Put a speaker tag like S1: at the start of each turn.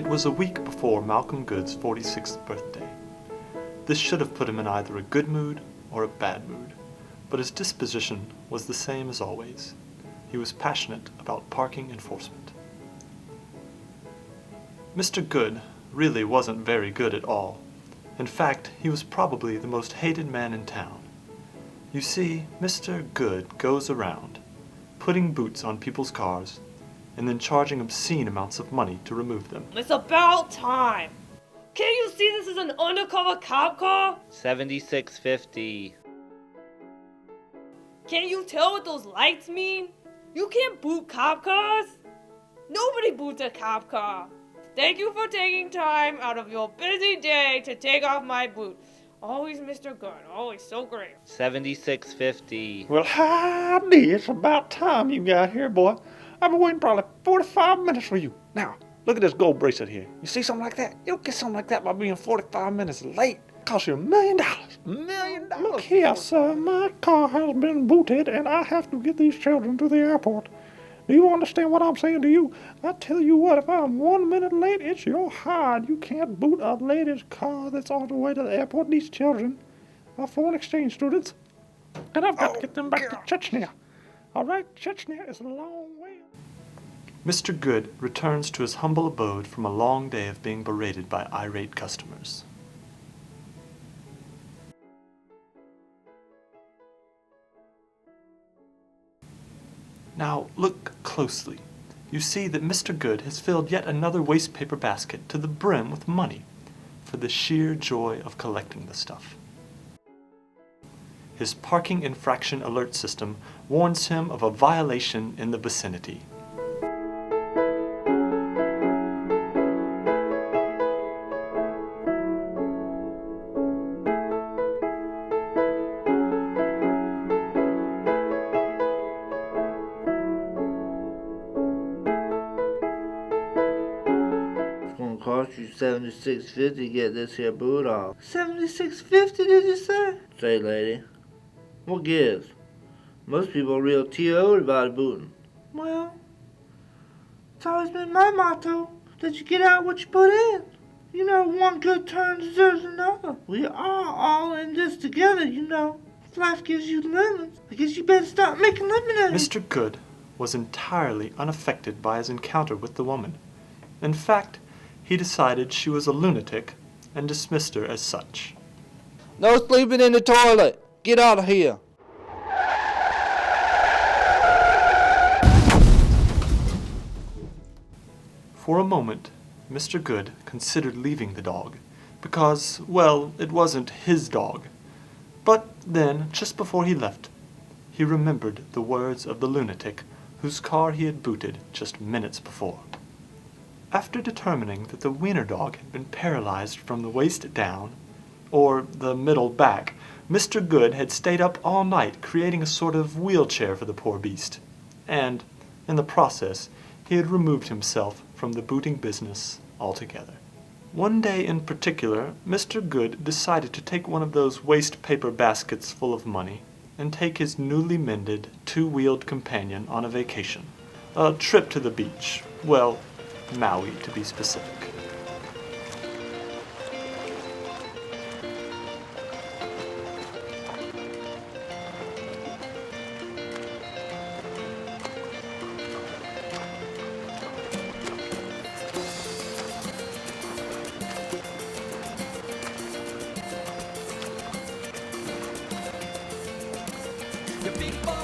S1: It was a week before Malcolm Good's 46th birthday. This should have put him in either a good mood or a bad mood, but his disposition was the same as always. He was passionate about parking enforcement. Mr. Good really wasn't very good at all. In fact, he was probably the most hated man in town. You see, Mr. Good goes around, putting boots on people's cars, and then charging obscene amounts of money to remove them.
S2: It's about time! Can't you see this is an undercover cop car?
S3: $76.50.
S2: Can't you tell what those lights mean? You can't boot cop cars. Nobody boots a cop car. Thank you for taking time out of your busy day to take off my boot. Always Mr. Good, always so great.
S3: $76.50.
S4: Well, howdy, it's about time you got here, boy. I've been waiting probably 45 minutes for you. Now, look at this gold bracelet here. You see something like that? You don't get something like that by being 45 minutes late. It costs you $1 million. $1 million? Look here, sir. My car has been booted, and I have to get these children to the airport. Do you understand what I'm saying to you? I tell you what, if I'm 1 minute late, it's your hide. You can't boot a lady's car that's on the way to the airport. These children are foreign exchange students, and I've got to get them back to Chechnya. All right, Chechnya is a long way.
S1: Mr. Good returns to his humble abode from a long day of being berated by irate customers. Now, look closely. You see that Mr. Good has filled yet another waste paper basket to the brim with money for the sheer joy of collecting the stuff. His parking infraction alert system warns him of a violation in the vicinity.
S5: Cost you $76.50 to get this here boot off. $76.50 did you say? Say, lady, what gives? Most people are real TO'd about a booting. Well, it's always been my motto that you get out what you put in. You know, one good turn deserves another. We are all in this together, you know. If life gives you lemons, I guess you better start making lemonade.
S1: Mr. Good was entirely unaffected by his encounter with the woman. In fact, he decided she was a lunatic and dismissed her as such.
S5: No sleeping in the toilet. Get out of here.
S1: For a moment, Mr. Good considered leaving the dog because, well, it wasn't his dog. But then, just before he left, he remembered the words of the lunatic whose car he had booted just minutes before. After determining that the wiener dog had been paralyzed from the waist down, or the middle back, Mr. Good had stayed up all night creating a sort of wheelchair for the poor beast, and, in the process, he had removed himself from the booting business altogether. One day in particular, Mr. Good decided to take one of those waste paper baskets full of money and take his newly mended, two-wheeled companion on a vacation. A trip to the beach. Well, Maui, to be specific.
S6: Your people